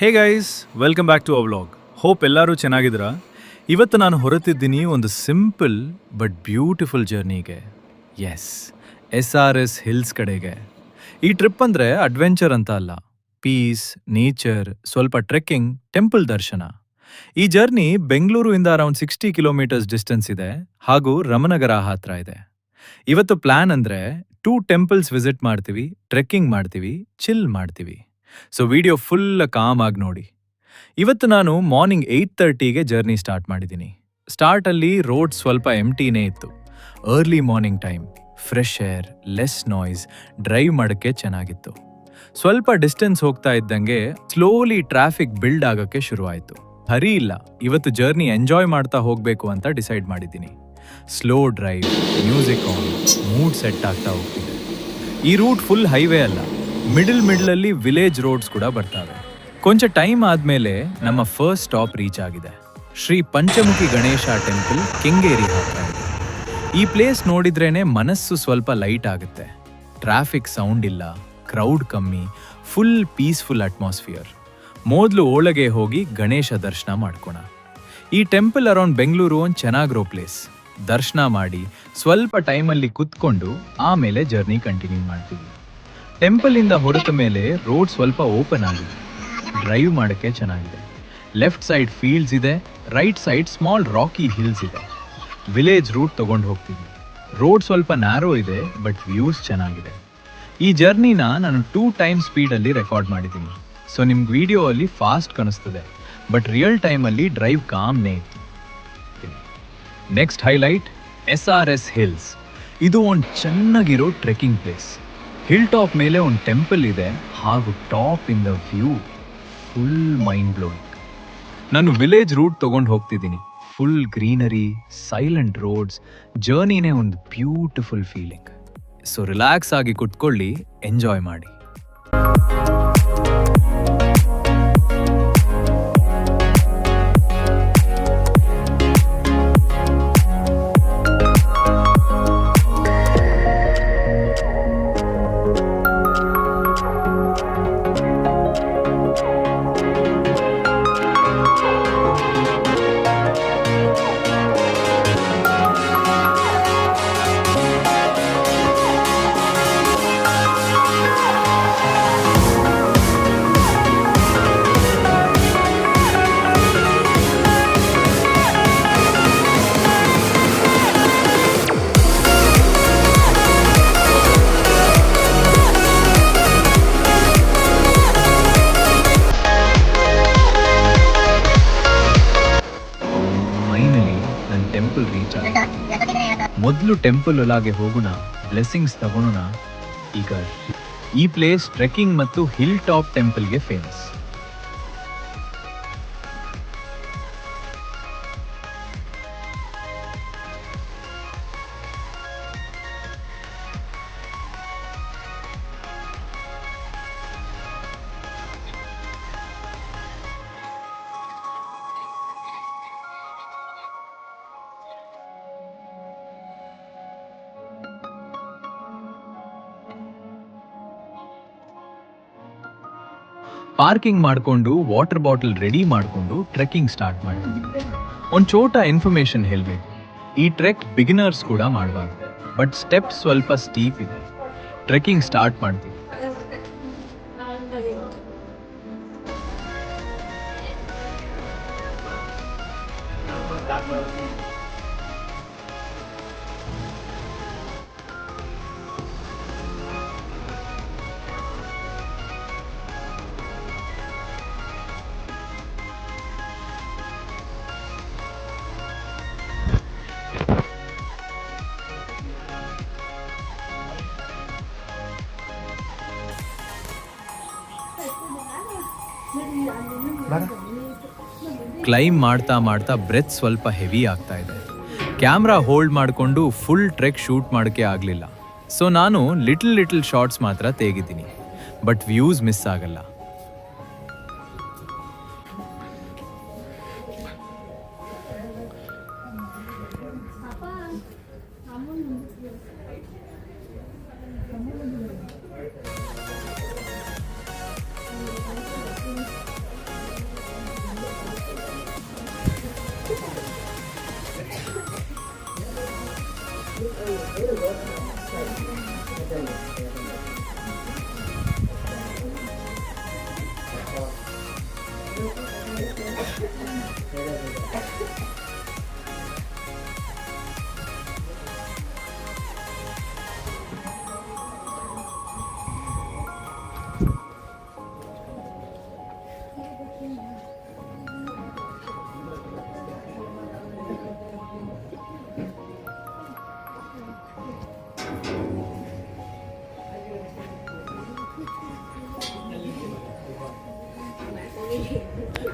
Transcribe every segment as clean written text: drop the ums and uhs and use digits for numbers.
Hey guys, welcome back to a vlog. Hope ಎಲ್ಲರೂ ಚೆನ್ನಾಗಿದ್ದೀರಾ. ಇವತ್ತು ನಾನು ಹೊರತಿದ್ದೀನಿ ಒಂದು ಸಿಂಪಲ್ ಬಟ್ ಬ್ಯೂಟಿಫುಲ್ ಜರ್ನಿಗೆ. SRS ಹಿಲ್ಸ್ ಕಡೆಗೆ. ಈ ಟ್ರಿಪ್ ಅಂದರೆ ಅಡ್ವೆಂಚರ್ ಅಂತ ಅಲ್ಲ, ಪೀಸ್, ನೇಚರ್, ಸ್ವಲ್ಪ ಟ್ರೆಕ್ಕಿಂಗ್, ಟೆಂಪಲ್ ದರ್ಶನ. ಈ ಜರ್ನಿ ಬೆಂಗಳೂರಿಂದ ಅರೌಂಡ್ 60 ಕಿಲೋಮೀಟರ್ಸ್ ಡಿಸ್ಟೆನ್ಸ್ ಇದೆ ಹಾಗೂ ರಮನಗರ ಹತ್ರ ಇದೆ. ಇವತ್ತು ಪ್ಲಾನ್ ಅಂದರೆ 2 ಟೆಂಪಲ್ಸ್ ವಿಸಿಟ್ ಮಾಡ್ತೀವಿ, ಟ್ರೆಕ್ಕಿಂಗ್ ಮಾಡ್ತೀವಿ, ಚಿಲ್ ಮಾಡ್ತೀವಿ. ಸೊ ವಿಡಿಯೋ ಫುಲ್ ಕಾಮ್ ಆಗಿ ನೋಡಿ. ಇವತ್ತು ನಾನು ಮಾರ್ನಿಂಗ್ 8:30ಗೆ ಜರ್ನಿ ಸ್ಟಾರ್ಟ್ ಮಾಡಿದ್ದೀನಿ. ಸ್ಟಾರ್ಟಲ್ಲಿ ರೋಡ್ ಸ್ವಲ್ಪ ಎಂಟಿನೇ ಇತ್ತು. Early morning time, fresh air, less noise, drive ಮಾಡೋಕ್ಕೆ ಚೆನ್ನಾಗಿತ್ತು. ಸ್ವಲ್ಪ ಡಿಸ್ಟೆನ್ಸ್ ಹೋಗ್ತಾ ಇದ್ದಂಗೆ ಸ್ಲೋಲಿ ಟ್ರಾಫಿಕ್ ಬಿಲ್ಡ್ ಆಗೋಕ್ಕೆ ಶುರುವಾಯಿತು. ಹರಿ ಇಲ್ಲ, ಇವತ್ತು ಜರ್ನಿ ಎಂಜಾಯ್ ಮಾಡ್ತಾ ಹೋಗಬೇಕು ಅಂತ ಡಿಸೈಡ್ ಮಾಡಿದ್ದೀನಿ. Slow drive, music on, mood set ಆಗ್ತಾ ಹೋಗ್ತಿದೆ. ಈ ರೂಟ್ ಫುಲ್ ಹೈವೇ ಅಲ್ಲ, ಮಿಡಲ್ ವಿಲೇಜ್ ರೋಡ್ಸ್ ಕೂಡ ಬರ್ತವೆ. ಕೊಂಚ ಟೈಮ್ ಆದ್ಮೇಲೆ ನಮ್ಮ ಫಸ್ಟ್ ಸ್ಟಾಪ್ ರೀಚ್ ಆಗಿದೆ. ಶ್ರೀ ಪಂಚಮುಖಿ ಗಣೇಶ ಟೆಂಪಲ್, ಕೆಂಗೇರಿ ಹತ್ರ ಇದೆ. ಈ ಪ್ಲೇಸ್ ನೋಡಿದ್ರೇನೆ ಮನಸ್ಸು ಸ್ವಲ್ಪ ಲೈಟ್ ಆಗುತ್ತೆ. ಟ್ರಾಫಿಕ್ ಸೌಂಡ್ ಇಲ್ಲ, ಕ್ರೌಡ್ ಕಮ್ಮಿ, ಫುಲ್ ಪೀಸ್ಫುಲ್ ಅಟ್ಮಾಸ್ಫಿಯರ್. ಮೊದಲು ಒಳಗೆ ಹೋಗಿ ಗಣೇಶ ದರ್ಶನ ಮಾಡ್ಕೋಣ. ಈ ಟೆಂಪಲ್ ಅರೌಂಡ್ ಬೆಂಗಳೂರು ಒಂದು ಚೆನ್ನಾಗಿರೋ ಪ್ಲೇಸ್. ದರ್ಶನ ಮಾಡಿ ಸ್ವಲ್ಪ ಟೈಮಲ್ಲಿ ಕುತ್ಕೊಂಡು ಆಮೇಲೆ ಜರ್ನಿ ಕಂಟಿನ್ಯೂ ಮಾಡ್ತೀವಿ. ಟೆಂಪಲ್ ಇಂದ ಹೊರಟ ಮೇಲೆ ರೋಡ್ ಸ್ವಲ್ಪ ಓಪನ್ ಆಗಿದೆ. ಡ್ರೈವ್ ಮಾಡೋಕ್ಕೆ ಚೆನ್ನಾಗಿದೆ. ಲೆಫ್ಟ್ ಸೈಡ್ ಫೀಲ್ಡ್ಸ್ ಇದೆ, right side small rocky hills ಇದೆ. ವಿಲೇಜ್ ರೂಟ್ ತಗೊಂಡು ಹೋಗ್ತೀವಿ. ರೋಡ್ ಸ್ವಲ್ಪ ನ್ಯಾರೋ ಇದೆ, ಬಟ್ ವ್ಯೂಸ್ ಚೆನ್ನಾಗಿದೆ. ಈ ಜರ್ನಿನ ನಾನು 2 ಟೈಮ್ ಸ್ಪೀಡಲ್ಲಿ ರೆಕಾರ್ಡ್ ಮಾಡಿದ್ದೀನಿ. ಸೊ ನಿಮ್ಗೆ ವಿಡಿಯೋ ಅಲ್ಲಿ ಫಾಸ್ಟ್ ಕಾಣಿಸ್ತದೆ, ಬಟ್ ರಿಯಲ್ ಟೈಮಲ್ಲಿ ಡ್ರೈವ್ ಕಾಮ್ನೇ ಇತ್ತು. Next highlight SRS hills. ಇದು ಒಂದು ಚೆನ್ನಾಗಿರೋ ಟ್ರೆಕ್ಕಿಂಗ್ ಪ್ಲೇಸ್. ಹಿಲ್ ಟಾಪ್ ಮೇಲೆ ಒಂದು ಟೆಂಪಲ್ ಇದೆ ಹಾಗೂ top in the view full mind blowing. ನಾನು ವಿಲೇಜ್ ರೂಟ್ ತಗೊಂಡು ಹೋಗ್ತಿದ್ದೀನಿ. ಫುಲ್ ಗ್ರೀನರಿ, ಸೈಲೆಂಟ್ ರೋಡ್ಸ್, ಜರ್ನಿನೇ ಒಂದು ಬ್ಯೂಟಿಫುಲ್ ಫೀಲಿಂಗ್. ಸೊ ರಿಲ್ಯಾಕ್ಸ್ ಆಗಿ ಕುತ್ಕೊಳ್ಳಿ, ಎಂಜಾಯ್ ಮಾಡಿ. ಟೆಂಪಲ್ ರೀಚ್ ಆಗಿದೆ. ಮೊದಲು ಟೆಂಪಲ್ ಒಳಗೆ ಹೋಗೋಣ, ಬ್ಲೆಸ್ಸಿಂಗ್ಸ್ ತಗೊಳ್ಳೋಣ. ಈಗ ಈ ಪ್ಲೇಸ್ ಟ್ರೆಕ್ಕಿಂಗ್ ಮತ್ತು ಹಿಲ್ ಟಾಪ್ ಟೆಂಪಲ್ಗೆ ಫೇಮಸ್. ಪಾರ್ಕಿಂಗ್ ಮಾಡಿಕೊಂಡು ವಾಟರ್ ಬಾಟಲ್ ರೆಡಿ ಮಾಡಿಕೊಂಡು ಟ್ರೆಕ್ಕಿಂಗ್ ಸ್ಟಾರ್ಟ್ ಮಾಡ್ತೀವಿ. ಒಂದು ಚೋಟ ಇನ್ಫಾರ್ಮೇಶನ್ ಹೇಳಬೇಕು, ಈ ಟ್ರೆಕ್ ಬಿಗಿನರ್ಸ್ ಕೂಡ ಮಾಡಬಾರ್ದು, ಬಟ್ ಸ್ಟೆಪ್ ಸ್ವಲ್ಪ ಸ್ಟೀಪ್ ಇದೆ. ಟ್ರೆಕ್ಕಿಂಗ್ ಸ್ಟಾರ್ಟ್ ಮಾಡ್ತೀವಿ. ಕ್ಲೈಮ್ ಮಾಡ್ತಾ ಮಾಡ್ತಾ ಬ್ರೆತ್ ಸ್ವಲ್ಪ ಹೆವಿ ಆಗ್ತಾ ಇದೆ. ಕ್ಯಾಮ್ರಾ ಹೋಲ್ಡ್ ಮಾಡಿಕೊಂಡು ಫುಲ್ ಟ್ರೆಕ್ ಶೂಟ್ ಮಾಡೋಕ್ಕೆ ಆಗಲಿಲ್ಲ. ಸೊ ನಾನು ಲಿಟಲ್ ಶಾರ್ಟ್ಸ್ ಮಾತ್ರ ತೆಗಿದ್ದೀನಿ, ಬಟ್ ವ್ಯೂಸ್ ಮಿಸ್ ಆಗಲ್ಲ.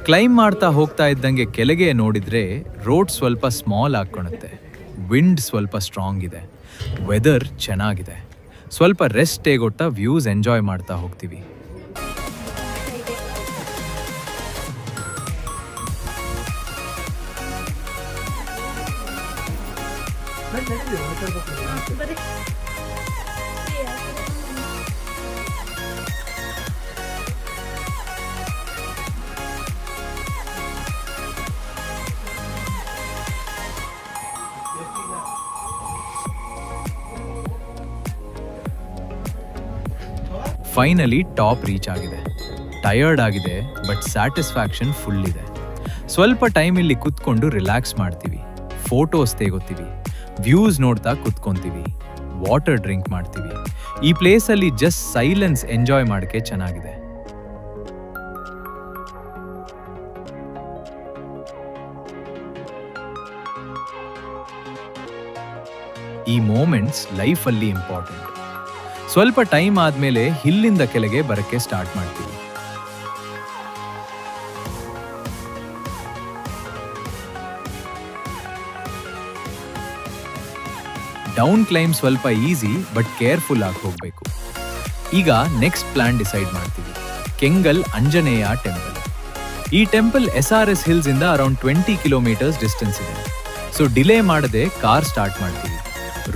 ಕ್ಲೈಮ್ ಮಾಡ್ತಾ ಹೋಗ್ತಾ ಇದ್ದಂಗೆ ಕೆಳಗೆ ನೋಡಿದ್ರೆ ರೋಡ್ ಸ್ವಲ್ಪ ಸ್ಮಾಲ್ ಆಗ್ಕೊಳುತ್ತೆ. ವಿಂಡ್ ಸ್ವಲ್ಪ ಸ್ಟ್ರಾಂಗ್ ಇದೆ. ವೆದರ್ ಚೆನ್ನಾಗಿದೆ. ಸ್ವಲ್ಪ ರೆಸ್ಟ್ ತೇಗೊತ್ತಾ ವ್ಯೂಸ್ ಎಂಜಾಯ್ ಮಾಡ್ತಾ ಹೋಗ್ತೀವಿ. ಫೈನಲಿ ಟಾಪ್ ರೀಚ್ ಆಗಿದೆ. ಟಯರ್ಡ್ ಆಗಿದೆ ಬಟ್ ಸ್ಯಾಟಿಸ್ಫ್ಯಾಕ್ಷನ್ ಫುಲ್ ಇದೆ. ಸ್ವಲ್ಪ ಟೈಮ್ ಇಲ್ಲಿ ಕುತ್ಕೊಂಡು ರಿಲ್ಯಾಕ್ಸ್ ಮಾಡ್ತೀವಿ. ಫೋಟೋಸ್ ತೆಗೋತೀವಿ. ವ್ಯೂಸ್ ನೋಡ್ತಾ ಕುತ್ಕೊಂತೀವಿ. ವಾಟರ್ ಡ್ರಿಂಕ್ ಮಾಡ್ತೀವಿ. ಈ ಪ್ಲೇಸಲ್ಲಿ ಜಸ್ಟ್ ಸೈಲೆನ್ಸ್ ಎಂಜಾಯ್ ಮಾಡೋಕ್ಕೆ ಚೆನ್ನಾಗಿದೆ. ಈ ಮೂಮೆಂಟ್ಸ್ ಲೈಫಲ್ಲಿ ಇಂಪಾರ್ಟೆಂಟ್. ಸ್ವಲ್ಪ ಟೈಮ್ ಆದ್ಮೇಲೆ ಹಿಲ್ಲಿಂದ ಕೆಳಗೆ ಬರಕ್ಕೆ ಸ್ಟಾರ್ಟ್ ಮಾಡ್ತೀವಿ. ಡೌನ್ ಕ್ಲೈಮ್ ಸ್ವಲ್ಪ ಈಸಿ ಬಟ್ ಕೇರ್ಫುಲ್ ಆಗಿ ಹೋಗ್ಬೇಕು. ಈಗ ನೆಕ್ಸ್ಟ್ ಪ್ಲಾನ್ ಡಿಸೈಡ್ ಮಾಡ್ತೀವಿ. ಕೆಂಗಲ್ ಆಂಜನೇಯ ಟೆಂಪಲ್. ಈ ಟೆಂಪಲ್ SRS ಹಿಲ್ಸ್ ಇಂದ ಅರೌಂಡ್ 20 ಕಿಲೋಮೀಟರ್ಸ್ ಡಿಸ್ಟೆನ್ಸ್ ಇದೆ. ಸೊ ಡಿಲೇ ಮಾಡದೆ ಕಾರ್ ಸ್ಟಾರ್ಟ್ ಮಾಡ್ತೀವಿ.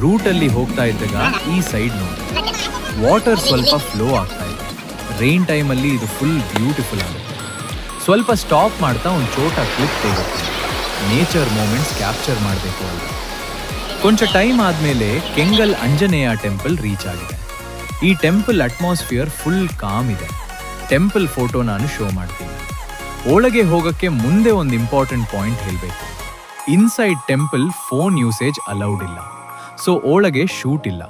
ರೂಟಲ್ಲಿ ಹೋಗ್ತಾ ಇದ್ದಾಗ ಈ ಸೈಡ್ ನೋಡಿ, ವಾಟರ್ ಸ್ವಲ್ಪ ಫ್ಲೋ ಆಗ್ತಾ ಇದೆ. ರೈನ್ ಟೈಮಲ್ಲಿ ಇದು ಫುಲ್ ಬ್ಯೂಟಿಫುಲ್ ಆಗುತ್ತೆ. ಸ್ವಲ್ಪ ಸ್ಟಾಪ್ ಮಾಡ್ತಾ ಒಂದು ಚೋಟ ಕ್ಲಿಪ್ ತೆಗುತ್ತೆ. ನೇಚರ್ ಮೂಮೆಂಟ್ಸ್ ಕ್ಯಾಪ್ಚರ್ ಮಾಡಬೇಕು ಅಲ್ಲ. ಕೊಂಚ ಟೈಮ್ ಆದಮೇಲೆ ಕೆಂಗಲ್ ಆಂಜನೇಯ ಟೆಂಪಲ್ ರೀಚ್ ಆಗಿದೆ. ಈ ಟೆಂಪಲ್ ಅಟ್ಮಾಸ್ಫಿಯರ್ ಫುಲ್ ಕಾಮ್ ಇದೆ. ಟೆಂಪಲ್ ಫೋಟೋ ನಾನು ಶೋ ಮಾಡ್ತೀನಿ. ಒಳಗೆ ಹೋಗೋಕ್ಕೆ ಮುಂದೆ ಒಂದು ಇಂಪಾರ್ಟೆಂಟ್ ಪಾಯಿಂಟ್ ಹೇಳಬೇಕು. Inside temple phone usage allowed ಇಲ್ಲ. ಸೊ ಒಳಗೆ ಶೂಟ್ ಇಲ್ಲ.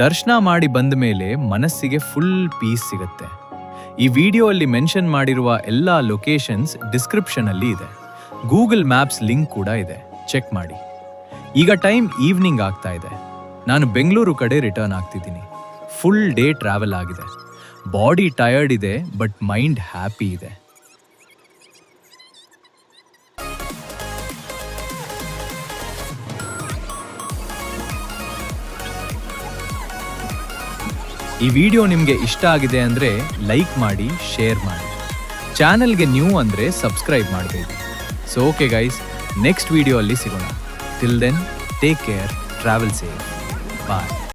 ದರ್ಶನ ಮಾಡಿ ಬಂದ ಮೇಲೆ ಮನಸ್ಸಿಗೆ ಫುಲ್ ಪೀಸ್ ಸಿಗುತ್ತೆ. ಈ ವಿಡಿಯೋ ಅಲ್ಲಿ ಮೆನ್ಷನ್ ಮಾಡಿರುವ ಎಲ್ಲ ಲೊಕೇಶನ್ಸ್ ಡಿಸ್ಕ್ರಿಪ್ಷನ್ ಅಲ್ಲಿ ಇದೆ. ಗೂಗಲ್ ಮ್ಯಾಪ್ಸ್ ಲಿಂಕ್ ಕೂಡ ಇದೆ, ಚೆಕ್ ಮಾಡಿ. ಈಗ ಟೈಮ್ ಈವ್ನಿಂಗ್ ಆಗ್ತಾ ಇದೆ. ನಾನು ಬೆಂಗಳೂರು ಕಡೆ ರಿಟರ್ನ್ ಆಗ್ತಿದ್ದೀನಿ. ಫುಲ್ ಡೇ ಟ್ರಾವೆಲ್ ಆಗಿದೆ. ಬಾಡಿ ಟಯರ್ಡ್ ಇದೆ ಬಟ್ ಮೈಂಡ್ ಹ್ಯಾಪಿ ಇದೆ. ಈ ವಿಡಿಯೋ ನಿಮಗೆ ಇಷ್ಟ ಆಗಿದೆ ಅಂದರೆ ಲೈಕ್ ಮಾಡಿ, ಶೇರ್ ಮಾಡಿ. ಚಾನೆಲ್ಗೆ ನ್ಯೂ ಅಂದರೆ ಸಬ್ಸ್ಕ್ರೈಬ್ ಮಾಡಬೇಡಿ. So okay guys, next video ಅಲ್ಲಿ ಸಿಗೋಣ. Till then, take care, travel safe, ಬಾಯ್.